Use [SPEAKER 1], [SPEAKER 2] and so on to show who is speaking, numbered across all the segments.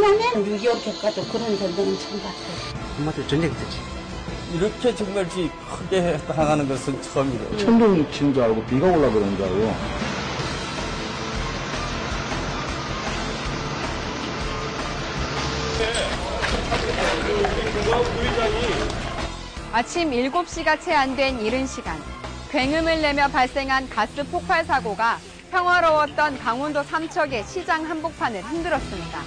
[SPEAKER 1] 끝나면 6.25 가도 그런 전쟁은 처음 봤어요.
[SPEAKER 2] 한마디로 전쟁이 되지.
[SPEAKER 3] 이렇게 정말 크게 당하는 것은 처음이에요.
[SPEAKER 4] 천둥 치는 줄 알고 비가 올라 그러는 줄 알고.
[SPEAKER 5] 아침 7시가 채 안 된 이른 시간, 굉음을 내며 발생한 가스 폭발 사고가 평화로웠던 강원도 삼척의 시장 한복판을 흔들었습니다.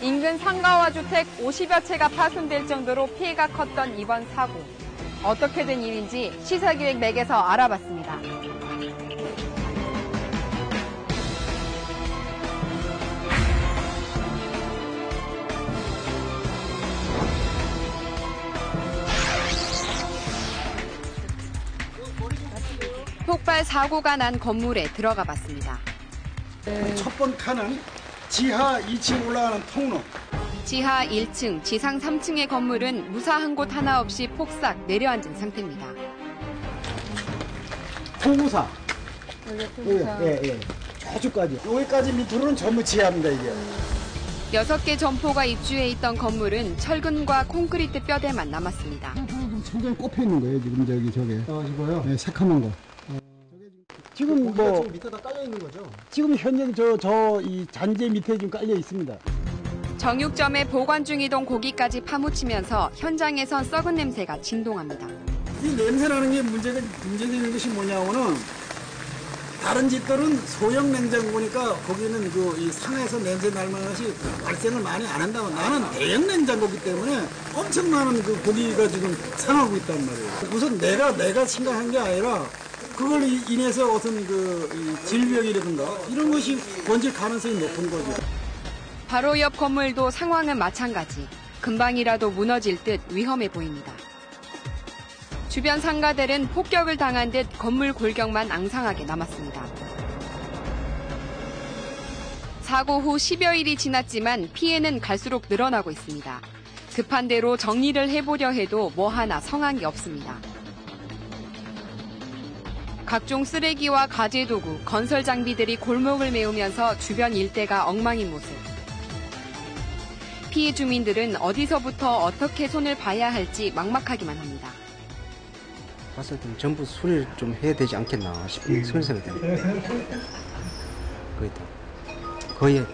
[SPEAKER 5] 인근 상가와 주택 50여 채가 파손될 정도로 피해가 컸던 이번 사고. 어떻게 된 일인지 시사기획 맥에서 알아봤습니다. 폭발 사고가 난 건물에 들어가 봤습니다.
[SPEAKER 6] 첫 번 칸은 지하 2층 올라가는 통로.
[SPEAKER 5] 지하 1층, 지상 3층의 건물은 무사한 곳 하나 없이 폭삭 내려앉은 상태입니다.
[SPEAKER 6] 통구사. 예. 저쪽까지. 여기까지 밑으로는 전부 지하입니다, 이게.
[SPEAKER 5] 6개 점포가 입주해 있던 건물은 철근과 콘크리트 뼈대만 남았습니다.
[SPEAKER 6] 천장에 꼽혀 있는 거예요, 지금 저게. 이거요? 네, 새카만 거. 지금
[SPEAKER 7] 지금 밑에다 깔려 있는 거죠?
[SPEAKER 6] 지금 현재 이 잔재 밑에 지금 깔려 있습니다.
[SPEAKER 5] 정육점에 보관 중이던 고기까지 파묻히면서 현장에선 썩은 냄새가 진동합니다.
[SPEAKER 6] 이 냄새나는 게 문제되는 것이 뭐냐고는 다른 집들은 소형 냉장고니까 거기는 이 상하에서 냄새 날 만한 것이 발생을 많이 안 한다고. 나는 대형 냉장고이기 때문에 엄청 많은 고기가 지금 상하고 있단 말이에요. 우선 내가 심각한 게 아니라 그걸 인해서 어떤 질병이라든가 이런 것이 번질 가능성이 높은 거죠.
[SPEAKER 5] 바로 옆 건물도 상황은 마찬가지. 금방이라도 무너질 듯 위험해 보입니다. 주변 상가들은 폭격을 당한 듯 건물 골격만 앙상하게 남았습니다. 사고 후 10여일이 지났지만 피해는 갈수록 늘어나고 있습니다. 급한 대로 정리를 해보려 해도 뭐 하나 성한 게 없습니다. 각종 쓰레기와 가재도구, 건설 장비들이 골목을 메우면서 주변 일대가 엉망인 모습. 피해 주민들은 어디서부터 어떻게 손을 봐야 할지 막막하기만 합니다.
[SPEAKER 2] 봤을 때는 전부 수리를 좀 해야 되지 않겠나 싶은 그런 생각이 듭니다. 거의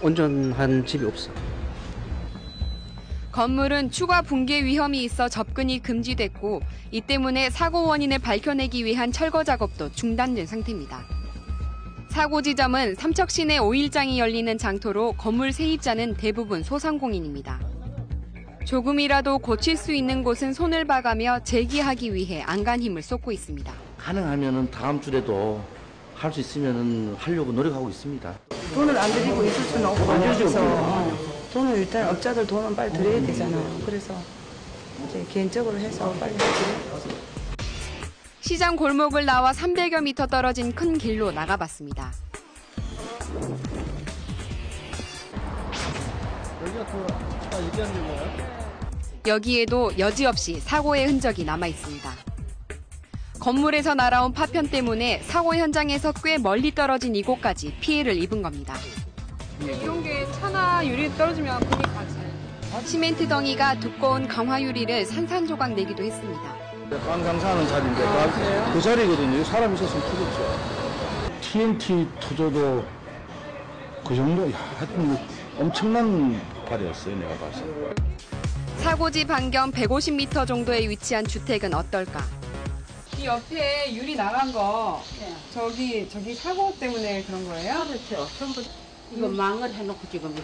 [SPEAKER 2] 온전한 집이 없어.
[SPEAKER 5] 건물은 추가 붕괴 위험이 있어 접근이 금지됐고 이 때문에 사고 원인을 밝혀내기 위한 철거 작업도 중단된 상태입니다. 사고 지점은 삼척 시내 5일장이 열리는 장터로 건물 세입자는 대부분 소상공인입니다. 조금이라도 고칠 수 있는 곳은 손을 봐가며 재기하기 위해 안간 힘을 쏟고 있습니다.
[SPEAKER 8] 가능하면은 다음 주에도 할 수 있으면은 하려고 노력하고 있습니다.
[SPEAKER 9] 돈을 안 드리고 있을 수는 없고 그래서 돈을 일단 업자들 돈은 빨리 드려야 되잖아요. 그래서 이제 개인적으로 해서 빨리 드려요.
[SPEAKER 5] 시장 골목을 나와 300여 미터 떨어진 큰 길로 나가봤습니다. 여기에도 여지없이 사고의 흔적이 남아 있습니다. 건물에서 날아온 파편 때문에 사고 현장에서 꽤 멀리 떨어진 이곳까지 피해를 입은 겁니다. 이런 게 차나 유리 떨어지면 금이 가지. 시멘트 덩이가 두꺼운 강화 유리를 산산조각 내기도 했습니다.
[SPEAKER 4] 꽝상사하는 자리인데 그 자리거든요. 사람 있었으면 터졌죠. TNT 터져도 그 정도, 하여튼 엄청난 발이었어요, 내가 봤을 때.
[SPEAKER 5] 사고지 반경 150m 정도에 위치한 주택은 어떨까? 이 옆에 유리 나간 거 저기 사고 때문에 그런 거예요?
[SPEAKER 1] 그렇죠. 전부 이거 망을 해놓고 지금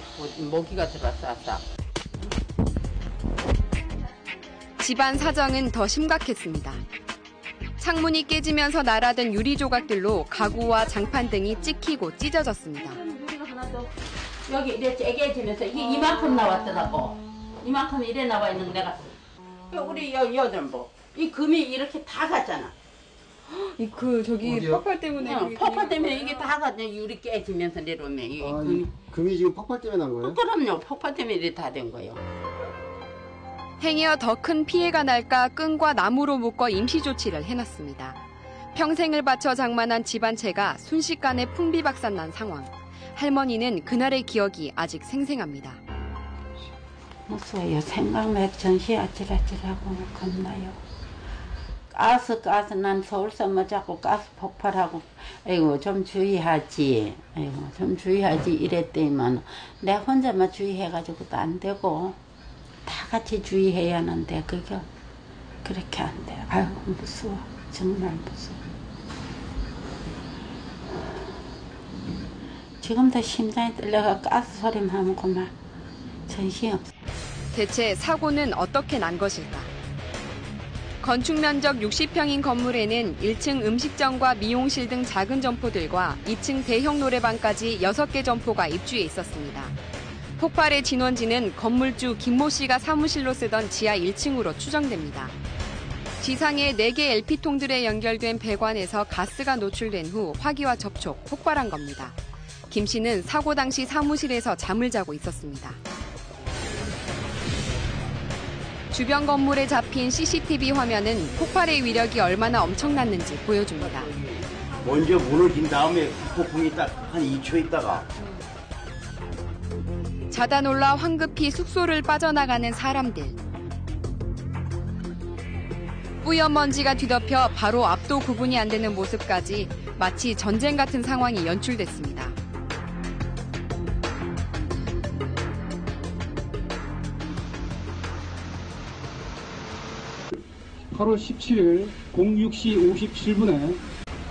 [SPEAKER 1] 모기가 들어왔어. 아싸.
[SPEAKER 5] 집안 사정은 더 심각했습니다. 창문이 깨지면서 날아든 유리 조각들로 가구와 장판 등이 찍히고 찢어졌습니다.
[SPEAKER 1] 유리가 하나도 여기 이렇게 애개지면서 이게 이만큼 나왔더라고. 이만큼 이래 나와 있는 내가 우리 여덟 이 금이 이렇게 다 갔잖아.
[SPEAKER 5] 저기 폭발 때문에
[SPEAKER 1] 폭발 때문에 이게 다 갔네. 유리 깨지면서 내려오면 이게
[SPEAKER 7] 금이 지금 폭발 때문에 난 거예요?
[SPEAKER 1] 그럼요. 폭발 때문에 이래 다 된 거예요.
[SPEAKER 5] 행여 더 큰 피해가 날까 끈과 나무로 묶어 임시 조치를 해놨습니다. 평생을 바쳐 장만한 집안채가 순식간에 풍비박산난 상황. 할머니는 그날의 기억이 아직 생생합니다.
[SPEAKER 1] 무서워요. 생각나 전시 아찔아찔하고 겁나요. 가스 난 서울서 뭐 자꾸 가스 폭발하고 아이고 좀 주의하지 이랬더니만 내 혼자만 주의해가지고도 안 되고 다 같이 주의해야 하는데 그게 그렇게 안 돼. 아유 무서워. 정말 무서워. 지금도 심장이 떨려가 가스 소리만 하면 그만 정신이 없어.
[SPEAKER 5] 대체 사고는 어떻게 난 것일까? 건축 면적 60평인 건물에는 1층 음식점과 미용실 등 작은 점포들과 2층 대형 노래방까지 6개 점포가 입주해 있었습니다. 폭발의 진원지는 건물주 김모 씨가 사무실로 쓰던 지하 1층으로 추정됩니다. 지상에 4개 LP통들에 연결된 배관에서 가스가 노출된 후 화기와 접촉, 폭발한 겁니다. 김 씨는 사고 당시 사무실에서 잠을 자고 있었습니다. 주변 건물에 잡힌 CCTV 화면은 폭발의 위력이 얼마나 엄청났는지 보여줍니다.
[SPEAKER 10] 먼저 무너진 다음에 폭풍이 딱 한 2초 있다가
[SPEAKER 5] 자다 놀라 황급히 숙소를 빠져나가는 사람들. 뿌연 먼지가 뒤덮여 바로 앞도 구분이 안 되는 모습까지 마치 전쟁 같은 상황이 연출됐습니다.
[SPEAKER 11] 8월 17일 06시 57분에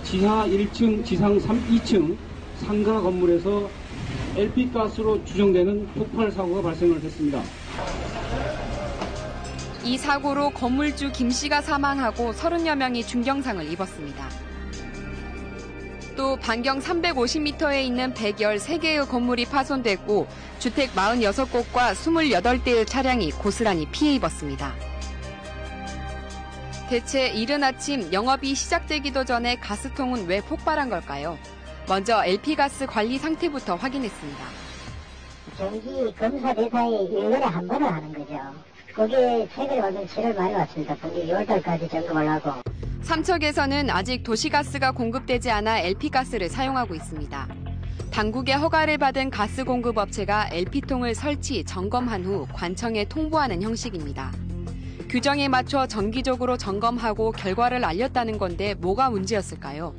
[SPEAKER 11] 지하 1층, 지상 2층 상가 건물에서 LP가스로 추정되는 폭발 사고가 발생을 했습니다.
[SPEAKER 5] 이 사고로 건물주 김 씨가 사망하고 30여 명이 중경상을 입었습니다. 또 반경 350m에 있는 113개의 건물이 파손됐고 주택 46곳과 28대의 차량이 고스란히 피해 입었습니다. 대체 이른 아침 영업이 시작되기도 전에 가스통은 왜 폭발한 걸까요? 먼저 LP가스 관리 상태부터 확인했습니다.
[SPEAKER 12] 정기 검사 대상이 1년에 한 번을 하는 거죠. 거기에 최근에 완전 7월 말에 왔습니다. 분기 6월달까지 점검을 하고.
[SPEAKER 5] 삼척에서는 아직 도시가스가 공급되지 않아 LP가스를 사용하고 있습니다. 당국의 허가를 받은 가스 공급업체가 LP통을 설치, 점검한 후 관청에 통보하는 형식입니다. 규정에 맞춰 정기적으로 점검하고 결과를 알렸다는 건데 뭐가 문제였을까요?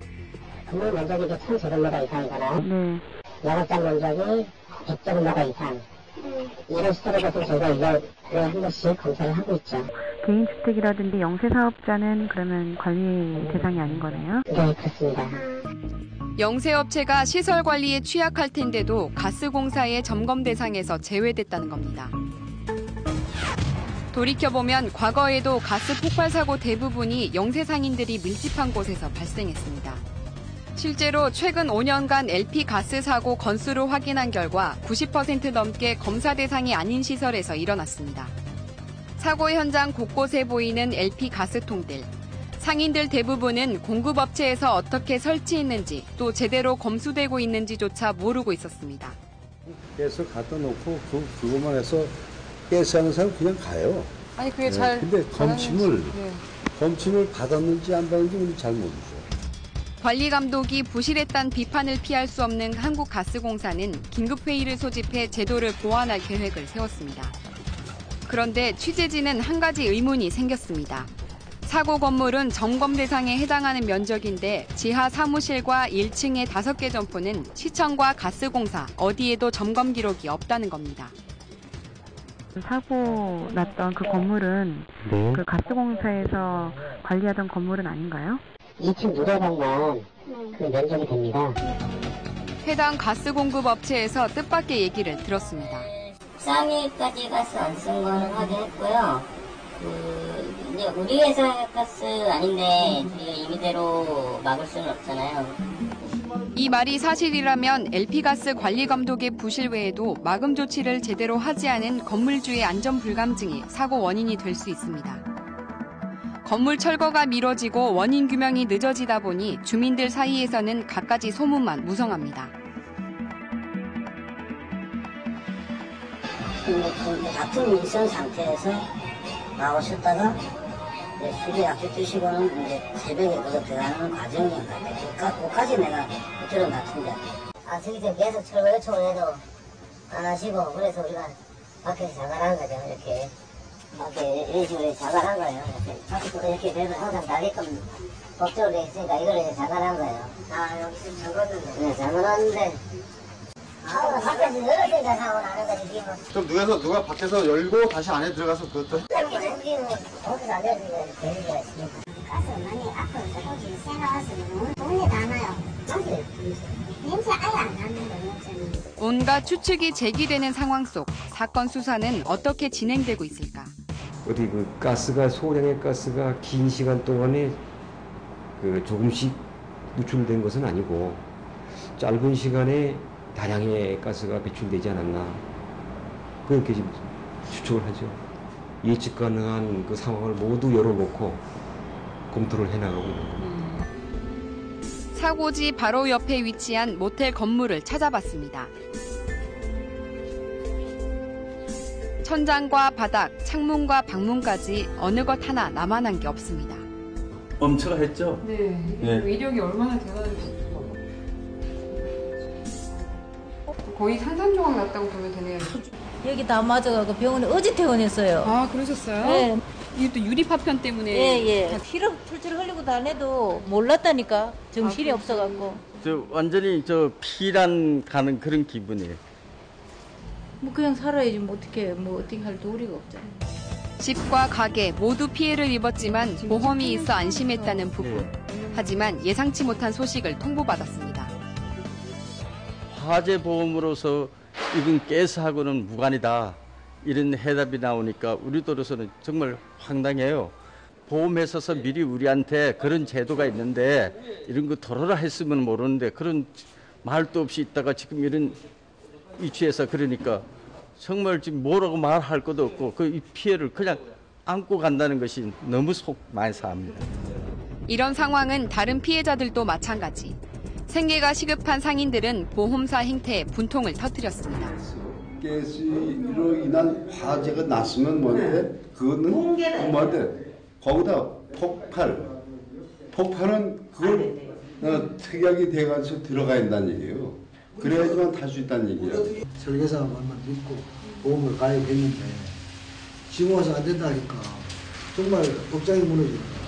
[SPEAKER 12] 건물 면적이 1,000제곱미터 이상이잖아요. 영업장 면적이 100제곱미터 이상. 이런 시설에서 저희가 이걸 한 번씩 검사를 하고 있죠.
[SPEAKER 13] 개인주택이라든지 영세사업자는 그러면 관리 대상이 아닌 거네요?
[SPEAKER 12] 네, 그렇습니다.
[SPEAKER 5] 영세업체가 시설 관리에 취약할 텐데도 가스공사의 점검 대상에서 제외됐다는 겁니다. 돌이켜보면 과거에도 가스 폭발 사고 대부분이 영세상인들이 밀집한 곳에서 발생했습니다. 실제로 최근 5년간 LP 가스 사고 건수를 확인한 결과 90% 넘게 검사 대상이 아닌 시설에서 일어났습니다. 사고 현장 곳곳에 보이는 LP 가스통들. 상인들 대부분은 공급업체에서 어떻게 설치했는지 또 제대로 검수되고 있는지조차 모르고 있었습니다.
[SPEAKER 4] 가스 갖다 놓고 그것만 해서 가스 하는 사람 그냥 가요.
[SPEAKER 14] 아니 그게 잘.
[SPEAKER 4] 근데 검침을 받았는지 안 받았는지 우리 잘 모르죠.
[SPEAKER 5] 관리 감독이 부실했다는 비판을 피할 수 없는 한국가스공사는 긴급회의를 소집해 제도를 보완할 계획을 세웠습니다. 그런데 취재진은 한 가지 의문이 생겼습니다. 사고 건물은 점검 대상에 해당하는 면적인데 지하 사무실과 1층의 5개 점포는 시청과 가스공사 어디에도 점검 기록이 없다는 겁니다.
[SPEAKER 13] 사고 났던 그 건물은 그 가스공사에서 관리하던 건물은 아닌가요?
[SPEAKER 12] 2층 노래방만 그 면적이 됩니다.
[SPEAKER 5] 해당 가스 공급 업체에서 뜻밖의 얘기를 들었습니다.
[SPEAKER 12] 쌍위까지 가스 안 쓴 거는 확인했고요. 이제 우리 회사 가스 아닌데 임의대로 막을 수는 없잖아요.
[SPEAKER 5] 이 말이 사실이라면 LP가스 관리 감독의 부실 외에도 마금 조치를 제대로 하지 않은 건물주의 안전 불감증이 사고 원인이 될 수 있습니다. 건물 철거가 미뤄지고 원인 규명이 늦어지다 보니 주민들 사이에서는 갖가지 소문만 무성합니다.
[SPEAKER 12] 다툼이 있은 상태에서 나오셨다가 수리 약속 주시고는 이제 새벽에 그거 들어가는 과정인 것 같아요. 그까지 내가 들은 것 같은데. 저기서 계속 철거 요청을 해도 안 하시고, 그래서 우리가 밖에서 자갈한 거죠. 이렇게 밖에 이런 식으로 자갈한 거예요. 밖에서 이렇게 되면 항상 나게끔 법적으로 했으니까 이걸 자갈한 거예요. 아 여기 좀 적었는데. 네, 적어놨는데. 아 밖에서 열었으니까 사고 나는 거지. 이게 뭐.
[SPEAKER 7] 그럼 누가 밖에서 열고 다시 안에 들어가서 그것도
[SPEAKER 12] 여기 뭐 거기서 안 열리면 되는 거 있으니까. 가스 많이 앞으로 조금씩 새나왔으면 돈이 다 나요. 냄새 아예 안 나는 거예요.
[SPEAKER 5] 온갖 추측이 제기되는 상황 속 사건 수사는 어떻게 진행되고 있을까?
[SPEAKER 14] 어디 그 가스가 소량의 가스가 긴 시간 동안에 그 조금씩 누출된 것은 아니고 짧은 시간에 다량의 가스가 배출되지 않았나 그렇게 지금 추측을 하죠. 예측 가능한 그 상황을 모두 열어놓고 검토를 해나가고 있는 겁니다.
[SPEAKER 5] 사고지 바로 옆에 위치한 모텔 건물을 찾아봤습니다. 천장과 바닥, 창문과 방문까지 어느 것 하나 남아난 게 없습니다.
[SPEAKER 3] 엄청했죠?
[SPEAKER 5] 네.
[SPEAKER 3] 네.
[SPEAKER 5] 이력이 얼마나 대단한지. 거의 산산조각 났다고 보면 되네요.
[SPEAKER 15] 여기 다 맞아가고 병원에 어제 퇴원했어요.
[SPEAKER 5] 아, 그러셨어요?
[SPEAKER 15] 네.
[SPEAKER 5] 이게 또 유리 파편 때문에.
[SPEAKER 15] 예. 피를 풀줄 흘리고 다녀도 몰랐다니까. 정신이 없어갖고.
[SPEAKER 3] 완전히 피란 가는 그런 기분이에요.
[SPEAKER 15] 뭐 그냥 살아야지 뭐 어떻게 할 도리가 없잖아요.
[SPEAKER 5] 집과 가게 모두 피해를 입었지만 보험이 있어 안심했다는 부부. 하지만 예상치 못한 소식을 통보받았습니다.
[SPEAKER 3] 화재 보험으로서 이건 가스하고는 무관이다. 이런 해답이 나오니까 우리들로서는 정말 황당해요. 보험회사에서 미리 우리한테 그런 제도가 있는데 이런 거 덜어라 했으면 모르는데 그런 말도 없이 있다가 지금 이런 위치에서 그러니까 정말 지금 뭐라고 말할 것도 없고 그 이 피해를 그냥 안고 간다는 것이 너무 속 많이 상합니다.
[SPEAKER 5] 이런 상황은 다른 피해자들도 마찬가지. 생계가 시급한 상인들은 보험사 행태에 분통을 터뜨렸습니다.
[SPEAKER 4] 가스로 인한 화재가 났으면 뭔데 그거는 뭔데 거기다 폭발은 그걸 특약이 돼가지고 들어가야 한다는 얘기예요. 그래야지만 탈 수 있다는 얘기예요.
[SPEAKER 2] 설계사가 만나 믿고 보험을 가입했는데 지금 와서 안 된다니까 정말 법장이 무너집니다.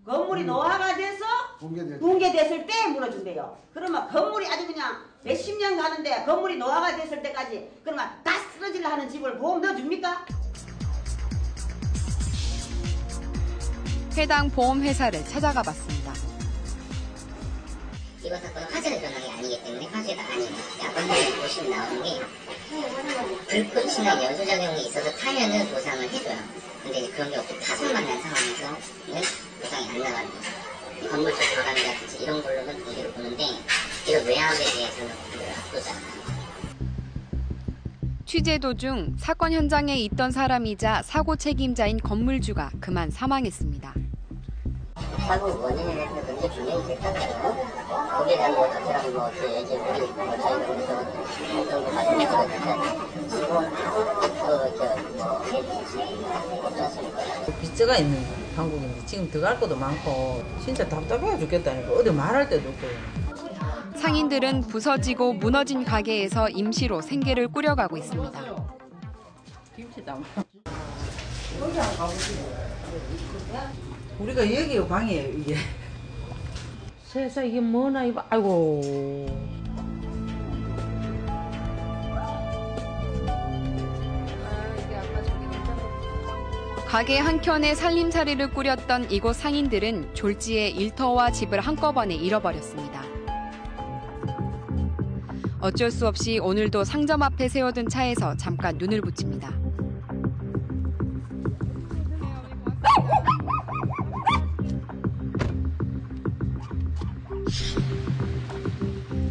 [SPEAKER 16] 건물이 노화가 돼서 붕괴됐을 때 무너진대요. 그러면 건물이 아주 그냥 몇십 년 가는데 건물이 노화가 됐을 때까지 그러면 가스러지를 하는 집을 보험 넣어줍니까?
[SPEAKER 5] 해당 보험회사를 찾아가 봤습니다.
[SPEAKER 12] 이번 사건은 화재를 일어난 게 아니기 때문에 화재가 아니다. 약관에 보시면 나오는 게 불꽃이나 연소작용이 있어서 타면은 보상을 해줘요. 근데 이제 그런 게 없고 파손만 난 상황에서는 보상이 안 나가는 거죠. 건물적 과감이라든지 이런 걸로는 문제를 보는데 이런 외압에 대해서는 나쁘지 않아요.
[SPEAKER 5] 취재 도중 사건 현장에 있던 사람이자 사고 책임자인 건물주가 그만 사망했습니다.
[SPEAKER 12] 사고 원인에 대해서 문제 분명히 됐다고요. 거기에 대한 뭐 자체라는 거 어떻게 이제 우리 저희가 그래서 어떤 거 말씀드렸는데 지금 없지 않습니까?
[SPEAKER 9] 빚자가 있는 한국인데 지금 들어갈 것도 많고 진짜 답답해 죽겠다니까 어디 말할 데도 없고.
[SPEAKER 5] 상인들은 부서지고 무너진 가게에서 임시로 생계를 꾸려가고 있습니다.
[SPEAKER 9] 우리가 여기가 방이에요 이게.
[SPEAKER 15] 세상 이게 뭐나 이거 아이고.
[SPEAKER 5] 가게 한켠에 살림살이를 꾸렸던 이곳 상인들은 졸지에 일터와 집을 한꺼번에 잃어버렸습니다. 어쩔 수 없이 오늘도 상점 앞에 세워둔 차에서 잠깐 눈을 붙입니다.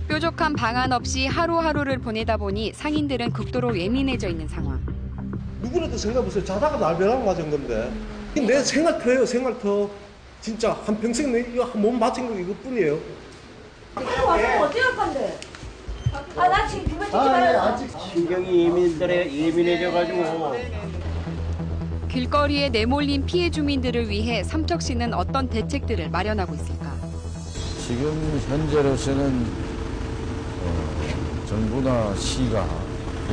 [SPEAKER 5] 뾰족한 방안 없이 하루하루를 보내다 보니 상인들은 극도로 예민해져 있는 상황.
[SPEAKER 17] 누구라도 생각해보세요. 자다가 날벼락 맞은 건데. 내 생활터예요, 생활터. 진짜 한평생 이거 몸 바친 거 이것뿐이에요.
[SPEAKER 16] 와서 어떻게 할 건데? 나 지금 그거 찍지 말아요.
[SPEAKER 10] 아직 신경이 예민해져가지고.
[SPEAKER 5] 길거리에 내몰린 피해 주민들을 위해 삼척시는 어떤 대책들을 마련하고 있을까?
[SPEAKER 18] 지금 현재로서는 정부나 시가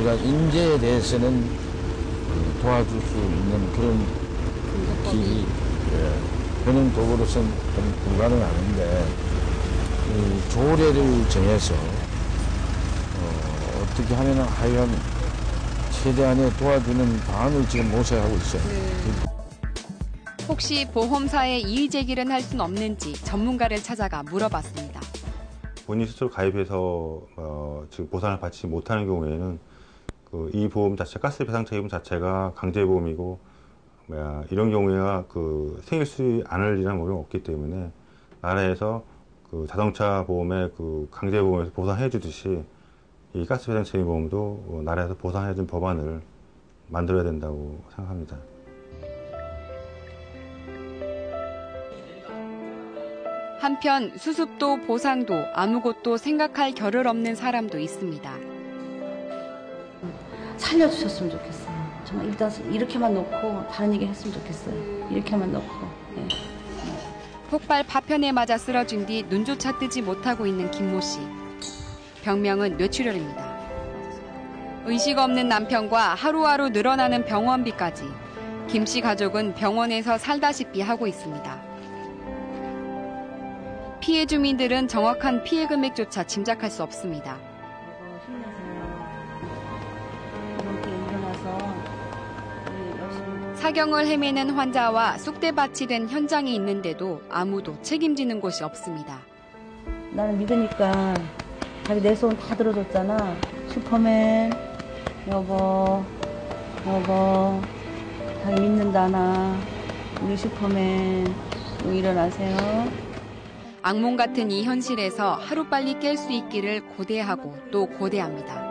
[SPEAKER 18] 이런 인재에 대해서는 도와줄 수 있는 그런 길이 현행 도구로서는 불가능한데 이 조례를 정해서 어떻게 하면 하여간 최대한의 도와주는 방안을 지금 모색하고 있어요.
[SPEAKER 5] 혹시 보험사에 이의 제기를 할 수는 없는지 전문가를 찾아가 물어봤습니다.
[SPEAKER 19] 본인 스스로 가입해서 지금 보상을 받지 못하는 경우에는 이 보험 자체, 가스 배상 책임 자체가 강제보험이고 이런 경우에가 생길 수 않을 일은 없기 때문에 나라에서 자동차 보험의 강제보험에서 보상해 주듯이 이 가스 배상 책임 보험도 나라에서 보상해 준 법안을 만들어야 된다고 생각합니다.
[SPEAKER 5] 한편 수습도 보상도 아무것도 생각할 겨를 없는 사람도 있습니다.
[SPEAKER 20] 살려주셨으면 좋겠어요. 정말 일단 이렇게만 놓고 다른 얘기 했으면 좋겠어요. 이렇게만 놓고. 네.
[SPEAKER 5] 폭발 파편에 맞아 쓰러진 뒤 눈조차 뜨지 못하고 있는 김모 씨. 병명은 뇌출혈입니다. 의식 없는 남편과 하루하루 늘어나는 병원비까지 김 씨 가족은 병원에서 살다시피 하고 있습니다. 피해 주민들은 정확한 피해 금액조차 짐작할 수 없습니다. 사경을 헤매는 환자와 쑥대밭이 된 현장이 있는데도 아무도 책임지는 곳이 없습니다.
[SPEAKER 20] 나는 믿으니까 자기 내 소원 다 들어줬잖아. 슈퍼맨, 여보, 자기 믿는다 나. 우리 슈퍼맨, 일어나세요.
[SPEAKER 5] 악몽 같은 이 현실에서 하루빨리 깰 수 있기를 고대하고 또 고대합니다.